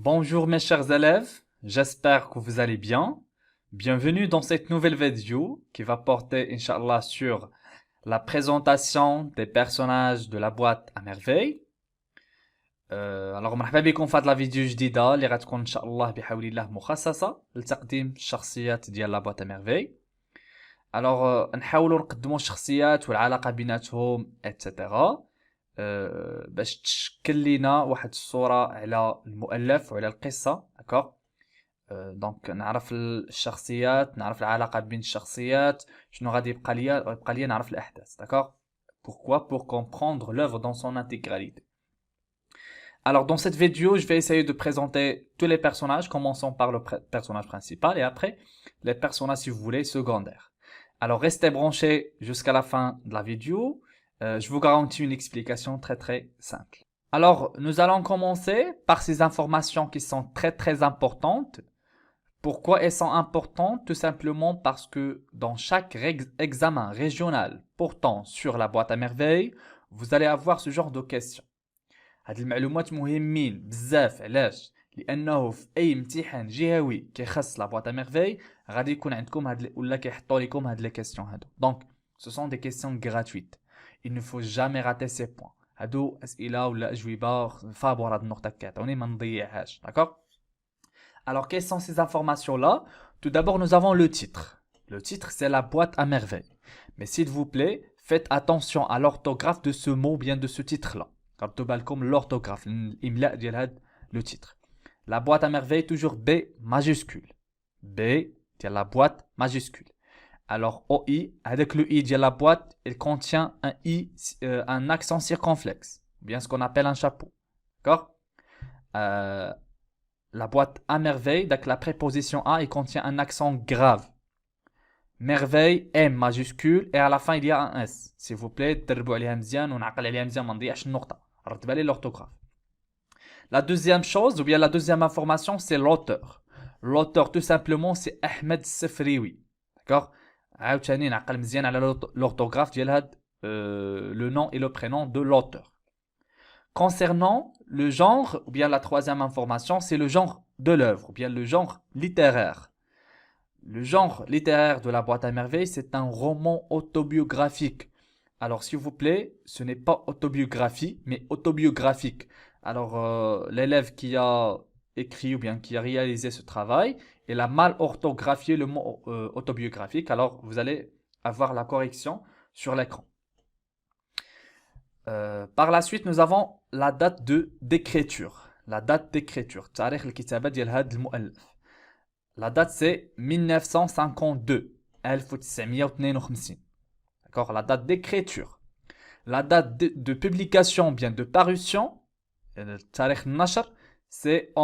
Bonjour mes chers élèves, j'espère que vous allez bien. Bienvenue dans cette nouvelle vidéo qui va porter, Inch'Allah, sur la présentation des personnages de la boîte à merveille. Alors مرحبا بكم في هذه لا فيديو جديدة اللي غتكون إن شاء الله بحول الله مخصصة لتقديم الشخصيات ديال لا بواط à merveille. Alors نحاولوا نقدموا الشخصيات والعلاقة بيناتهم اتسيتيرا باش تشكل لينا واحد الصورة على المؤلف وعلى القصة داكوغ. دونك نعرف الشخصيات، نعرف العلاقة بين الشخصيات، شنو غادي يبقى ليا نعرف الأحداث داكوغ. Pourquoi? Pour comprendre l'œuvre dans son intégralité. Alors dans cette vidéo, je vais essayer de présenter tous les personnages, commençons par le personnage principal et après les personnages, si vous voulez, secondaires. Alors restez branchés jusqu'à la fin de la vidéo. Je vous garantis une explication très simple. Alors, nous allons commencer par ces informations qui sont très importantes. Pourquoi elles sont importantes? Tout simplement parce que dans chaque examen régional portant sur la boîte à merveille, vous allez avoir ce genre de questions. هاد المعلومات مهمين بزاف. علاش؟ لانه في اي امتحان جهوي كيخص لا بواط ا ميرفي غادي يكون عندكم ولا كيحطوا لكم هاد لي كيسيون هادو. دونك ce sont des questions gratuites. Il ne faut jamais rater ces points. هادو اسئله ولا اجوبه فابور هاد النقطه كيعطوني ما نضيعهاش. D'accord? Alors quelles sont ces informations là? Tout d'abord nous avons le titre. Le titre c'est la boîte à merveille. Mais s'il vous plaît, faites attention à l'orthographe de ce mot, bien de ce titre là. ردوا بالكم l'orthographe, الإملاء ديال هاد le titre. La boîte à merveille toujours B majuscule. B ديال la boîte majuscule. Alors OI, avec le I ديال la boîte, il contient un I, un accent circonflexe, bien ce qu'on appelle un chapeau. D'accord? La boîte à merveille, donc la préposition A, il contient un accent grave. Merveille, M majuscule, et à la fin il y a un S. S'il vous plaît, تدربوا عليها مزيان ونعقل عليها مزيان ما نضيعش النقطة. L'orthographe. La deuxième chose, ou bien la deuxième information, c'est l'auteur. L'auteur, tout simplement, c'est Ahmed Sefrioui. D'accord? عاوتاني نعقل مزيان على l'orthographe ديال le nom et le prénom de l'auteur. Concernant le genre, ou bien la troisième information, c'est le genre de l'œuvre, ou bien le genre littéraire. Le genre littéraire de la boîte à merveille, c'est un roman autobiographique. Alors, s'il vous plaît, ce n'est pas autobiographie, mais autobiographique. Alors, l'élève qui a écrit ou bien qui a réalisé ce travail, il a mal orthographié le mot autobiographique. Alors, vous allez avoir la correction sur l'écran. Par la suite, nous avons la date d'écriture. La date d'écriture. تاريخ الكتابة ديال هذا المؤلف. La date c'est 1952. 1952. D'accord? La date d'écriture. La date de publication, bien de parution, tarikh nashr, c'est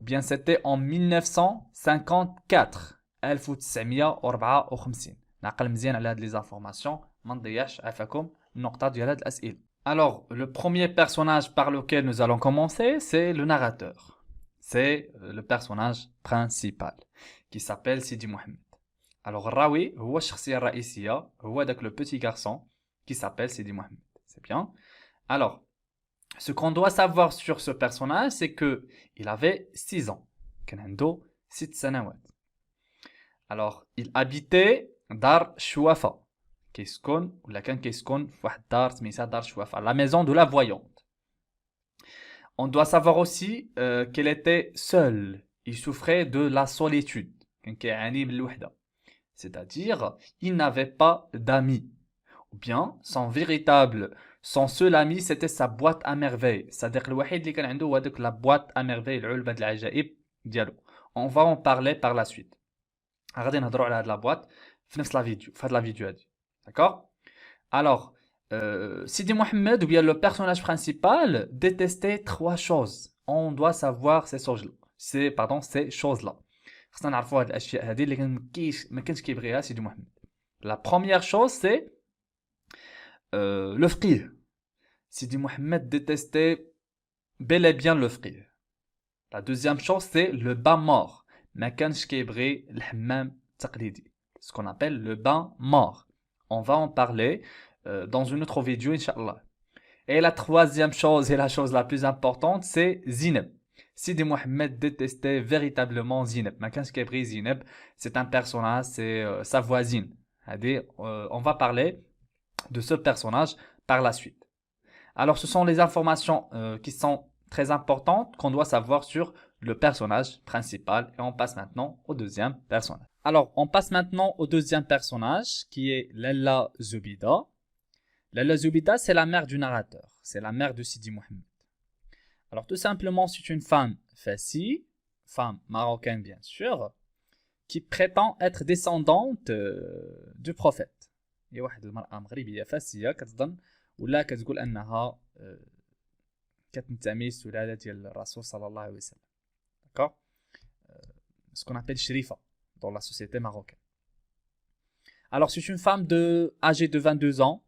bien c'était en 1954. 1954. نعقل مزيان على هاد les informations. ما نضيعش عفاكم النقطة ديال هاد الأسئلة. Alors, le premier personnage par lequel nous allons commencer, c'est le narrateur. C'est le personnage principal qui s'appelle Sidi Mohamed. Alors, Rawi, هو الشخصية الرئيسية, هو داك le petit garçon qui s'appelle Sidi Mohamed. C'est bien. Alors, ce qu'on doit savoir sur ce personnage, c'est que il avait 6 ans. كان عنده 6 سنوات. Alors, il habitait دار شوافة. كيسكن ولا كان كيسكن في واحد الدار سميتها دار شوافة, la maison de la voyante. On doit savoir aussi qu'elle était seule. Il souffrait de la solitude. كان كيعاني من الوحدة. C'est-à-dire, il n'avait pas d'amis. Ou bien, son seul ami, c'était sa boîte à merveille. C'est-à-dire, الوحيد اللي كان عنده هو هذيك la boîte à merveille, العلبة العجائب ديالو. On va en parler par la suite. غادي نهضروا على هاد la boîte في نفس la vidéo, في هاد la vidéo هادي. D'accord? Alors, Sidi Mohamed, ou bien le personnage principal, détestait 3 choses. On doit savoir ces choses-là. Ces choses-là. خصنا نعرفوا هاد الاشياء هذه اللي ما كانش كيبغيها سيدي محمد. La première chose c'est le فقيه. Sidi Mohamed détestait bel et bien le فقيه. La deuxième chose c'est le bain mort. ما كانش كيبغي الحمام التقليدي. Ce qu'on appelle le bain mort. On va en parler dans une autre vidéo, Inch'Allah. Et la troisième chose, et la chose la plus importante, c'est Zineb. Sidi Mohamed détestait véritablement Zineb. Ma Kebri Zineb, c'est un personnage, c'est sa voisine. On va parler de ce personnage par la suite. Alors, ce sont les informations qui sont très importantes qu'on doit savoir sur le personnage principal. Et on passe maintenant au deuxième personnage. Alors, on passe maintenant au deuxième personnage qui est Lalla Zubida. Lalla Zubida, c'est la mère du narrateur. C'est la mère de Sidi Mohamed. Alors, tout simplement, c'est une femme fassie, femme marocaine bien sûr, qui prétend être descendante du prophète. هي واحد المرأة مغربية فاسية كتظن ولا كتقول أنها كتنتمي للسلالة ديال الرسول صلى الله عليه وسلم. D'accord? Ce qu'on appelle shrifa dans la société marocaine. Alors, c'est une femme âgée de 22 ans,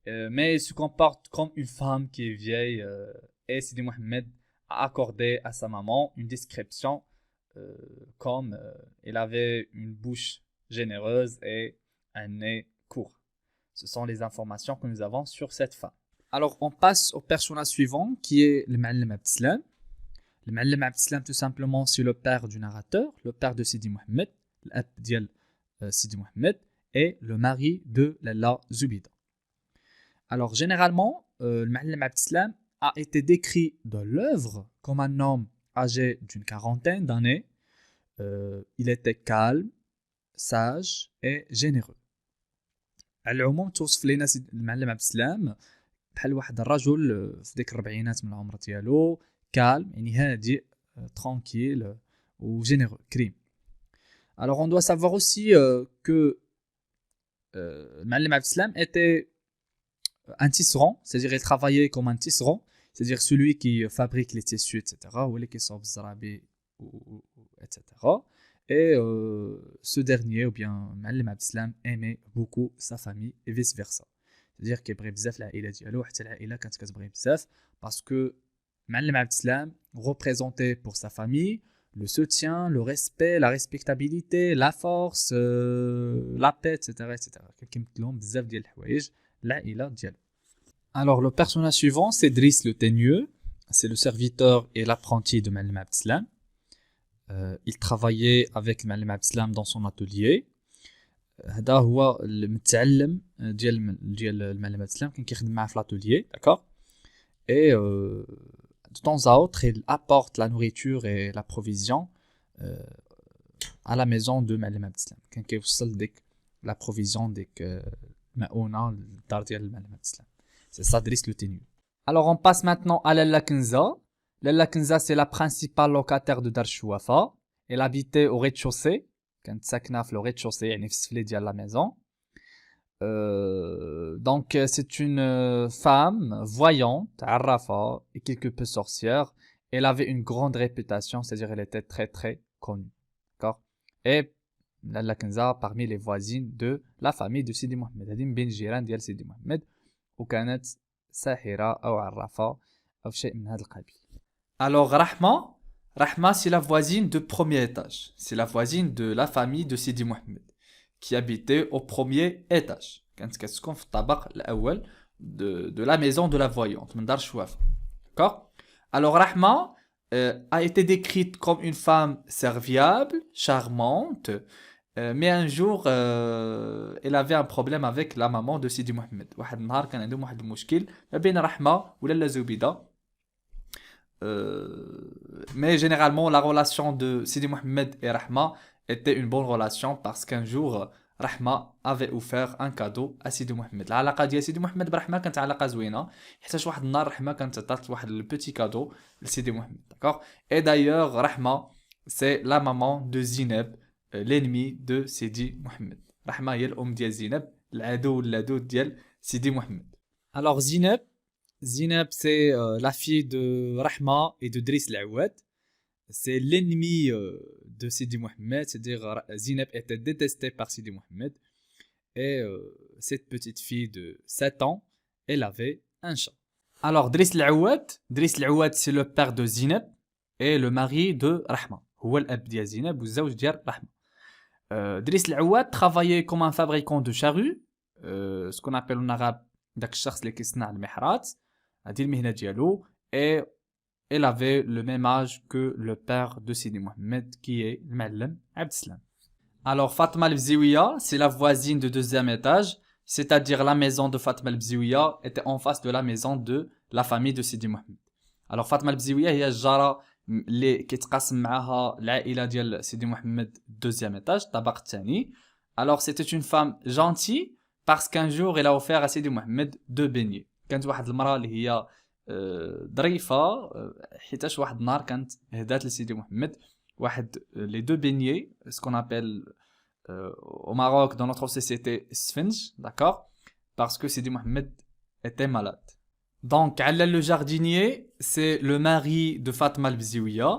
mais elle se comporte comme une femme qui est vieille. Et Sidi Mohamed a accordé à sa maman une description comme elle avait une bouche généreuse et un nez court. Ce sont les informations que nous avons sur cette femme. Alors, on passe au personnage suivant qui est le Ma'allim Abdeslam. Le Ma'allim Abdeslam, tout simplement, c'est le père du narrateur, le père de Sidi Mohamed, l'ab dial Sidi Mohamed, et le mari de Lalla Zubida. Alors, généralement, le Ma'allim Abdeslam a été décrit dans l'œuvre comme un homme âgé d'une quarantaine d'années. Il était calme, sage et généreux. على العموم توصف لنا المعلم عبد السلام بحال واحد الرجل في ديك الربعينات من العمر ديالو calme يعني هادئ tranquille ou généreux كريم. Alors on doit savoir aussi que المعلم عبد السلام était un tisserand, c'est-à-dire il travaillait comme un tisserand, c'est-à-dire celui qui fabrique les tissus, etc. ou les qui sont zarabi, etc. Et ce dernier, ou bien Ma'allim Abdeslam, aimait beaucoup sa famille et vice-versa. C'est-à-dire qu'il aimait beaucoup la famille ديالو حتى العائلة كانت كتبغي بزاف parce que Ma'allim Abdeslam représentait pour sa famille le soutien, le respect, la respectabilité, la force, la paix, etc. etc. كيمثل لهم بزاف ديال الحوايج العائلة ديالو. Alors le personnage suivant c'est Driss le Teigneux, c'est le serviteur et l'apprenti de Ma'allim Abdeslam. Il travaillait avec المعلم عبد السلام dans son atelier. هذا هو المتعلم ديال المعلم عبد السلام كان كيخدم معاه في l'atelier, d'accord? Et de temps à autre il apporte la nourriture et la provision à la maison de المعلم عبد السلام. كان كيوصل ديك la provision ديك المؤونة للدار ديال المعلم عبد السلام. C'est ça Driss le Teigneux. Alors on passe maintenant à Lalla Kenza. Lalla Kenza, c'est la principale locataire de Dar Chouafa. Elle habitait au rez-de-chaussée. كانت ساكنة في le rez-de-chaussée, يعني في السفلي ديال la maison. Donc c'est une femme voyante, عرافة et quelque peu sorcière. Elle avait une grande réputation, c'est-à-dire elle était très très connue. D'accord? Et Lalla Kenza parmi les voisines de la famille de Sidi Mohamed. هذه من بين الجيران ديال سيدي محمد وكانت ساحرة أو عرافة أو شيء من هذا القبيل. Alors Rahma c'est la voisine de premier étage. C'est la voisine de la famille de Sidi Mohamed qui habitait au premier étage. كانت كتسكن في الطابق الأول de la maison de la voyante من دار شوافة. D'accord? Alors Rahma a été décrite comme une femme serviable, charmante, mais un jour elle avait un problème avec la maman de Sidi Mohamed. واحد النهار كان عندهم واحد المشكل ما بين رحمة ولالا زبيدة. Mais généralement la relation de Sidi Mohamed et Rahma était une bonne relation parce qu'un jour Rahma avait offert un cadeau à Sidi Mohamed. العلاقة ديال سيدي محمد برحمة كانت علاقة زوينة حيت واحد النهار رحمة كانت عطات واحد البيتي كادو لسيدي محمد. D'accord? Et d'ailleurs Rahma c'est la maman de Zineb, l'ennemi de Sidi Mohamed. Rahma هي الأم ديال زينب العدو اللدود ديال سيدي محمد. Alors Zineb, c'est la fille de Rahma et de Driss l'Awad. C'est l'ennemi de Sidi Mohamed, c'est-à-dire Zineb était détestée par Sidi Mohamed. Et cette petite fille de 7 ans, elle avait un chat. Alors Driss l'Awad c'est le père de Zineb et le mari de Rahma. هو الأب ديال زينب والزوج ديال رحمة. Driss l'Awad travaillait comme un fabricant de charrues, ce qu'on appelle en arabe داك الشخص اللي كيصنع المحرات. هذه المهنة ديالو. Et elle avait le même âge que le père de Sidi Mohamed, qui est le Ma'alem Abdeslam. Alors, Fatma al-Bziouia, c'est la voisine de deuxième étage, c'est-à-dire la maison de Fatma al-Bziouia était en face de la maison de la famille de Sidi Mohamed. Alors, Fatma al-Bziouia هي الجارة اللي كيتقاسم معها العائلة ديال سيدي محمد deuxième étage, الطابق الثاني. Alors, c'était une femme gentille parce qu'un jour, elle a offert à Sidi Mohamed 2 beignets. كانت واحد المرأة اللي هي ظريفة حيتاش واحد النهار كانت هدات لسيدي محمد واحد les 2 beignets, ce qu'on appelle au Maroc, dans notre société, sphinge, d'accord? Parce que Sidi Mohamed était malade. Donc, Allal le jardinier, c'est le mari de Fatma al-Bziouia.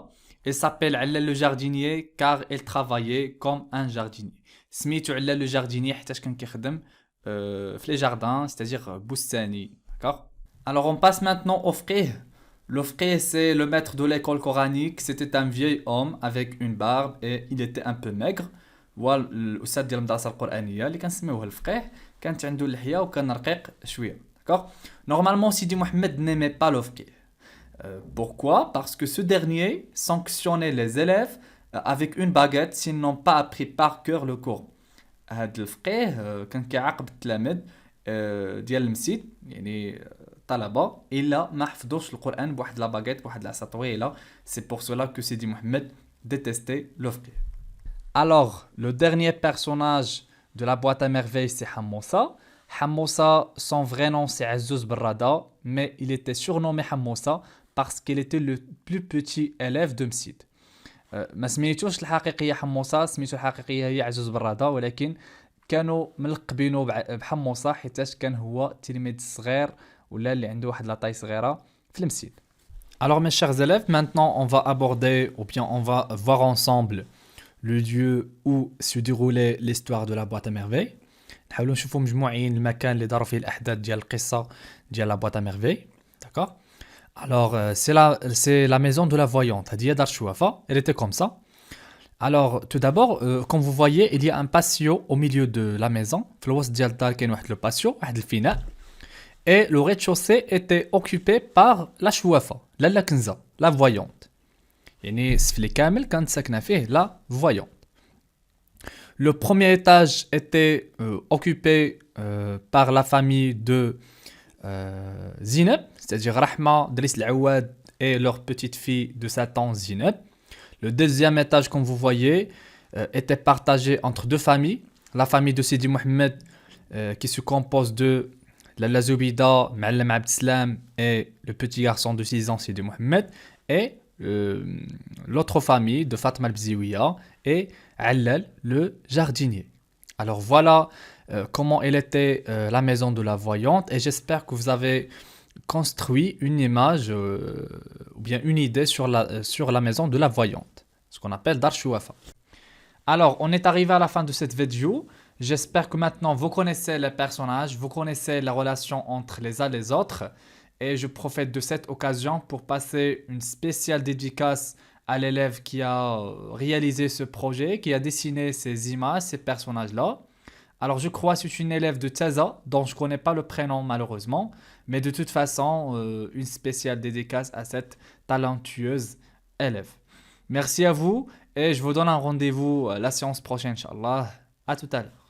Il s'appelle Allal le jardinier car il travaillait comme un jardinier. سميتو Allal le jardinier حيتاش كان كيخدم في les jardins, c'est-à-dire boustani, d'accord? Alors, on passe maintenant au fiqh. Le fiqh, c'est le maître de l'école coranique. C'était un vieil homme avec une barbe et il était un peu maigre. هو الاستاذ ديال المدرسه القرانيه اللي كنسميوه الفقيه كانت عنده اللحيه وكان رقيق شويه d'accord. Normalement Sidi Mohamed n'aimait pas le fiqh. Pourquoi? Parce que ce dernier sanctionnait les élèves avec une baguette s'ils n'ont pas appris par cœur le Coran. هذا الفقيه كان كيعاقب التلاميذ ديال المسجد يعني طلبه الا ما حفظوش القران بواحد لا باغيت بواحد العصا طويله. C'est pour cela que Sidi Mohamed détestait le fiqh. Alors, le dernier personnage de la boîte à merveilles, c'est Hammoussa. Hammoussa, son vrai nom, c'est Azzouz Barrada, mais il était surnommé Hammoussa parce qu'il était le plus petit élève de Msid. ما سميتوش الحقيقية حموسة، سميتو الحقيقية هي عزوز برادة، ولكن كانوا ملقبينه بحموسة حيتاش كان هو تلميذ صغير ولا اللي عنده واحد لاطاي صغيرة في المسجد. Alors mes chers élèves, maintenant on va aborder ou bien on va voir ensemble le lieu où se déroulait l'histoire de la boîte à merveilles. نحاولوا نشوفوا مجموعين المكان اللي داروا فيه الأحداث ديال القصة ديال la boîte à merveilles. D'accord? Alors, c'est la maison de la voyante. هذه هي دار الشوافة. Elle était comme ça. Alors, tout d'abord, comme vous voyez, il y a un patio au milieu de la maison. في الوسط ديال الدار كاين واحد le patio, واحد الفناء. Et le rez-de-chaussée était occupé par la شوافة, لالا كنزة, la voyante. يعني السفلي كامل كانت ساكنة فيه la voyante. Le premier étage était occupé par la famille de Zineb, c'est-à-dire Rahma, Driss al-Awad et leur petite fille de 7 ans Zineb. Le deuxième étage, comme vous voyez, était partagé entre deux familles. La famille de Sidi Mohamed qui se compose de la Zoubida, Ma'alem Abdeslam et le petit garçon de 6 ans Sidi Mohamed, et l'autre famille de Fatma al-Bziouia et Allal le jardinier. Alors voilà comment elle était la maison de la voyante, et j'espère que vous avez construit une image ou bien une idée sur la maison de la voyante, ce qu'on appelle Dar Chouafa. Alors on est arrivé à la fin de cette vidéo. J'espère que maintenant vous connaissez les personnages, vous connaissez la relation entre les uns et les autres, et je profite de cette occasion pour passer une spéciale dédicace à l'élève qui a réalisé ce projet, qui a dessiné ces images, ces personnages-là. Alors je crois que c'est une élève de Taza, dont je ne connais pas le prénom malheureusement, mais de toute façon, une spéciale dédicace à cette talentueuse élève. Merci à vous, et je vous donne un rendez-vous la séance prochaine, Inch'Allah. À tout à l'heure.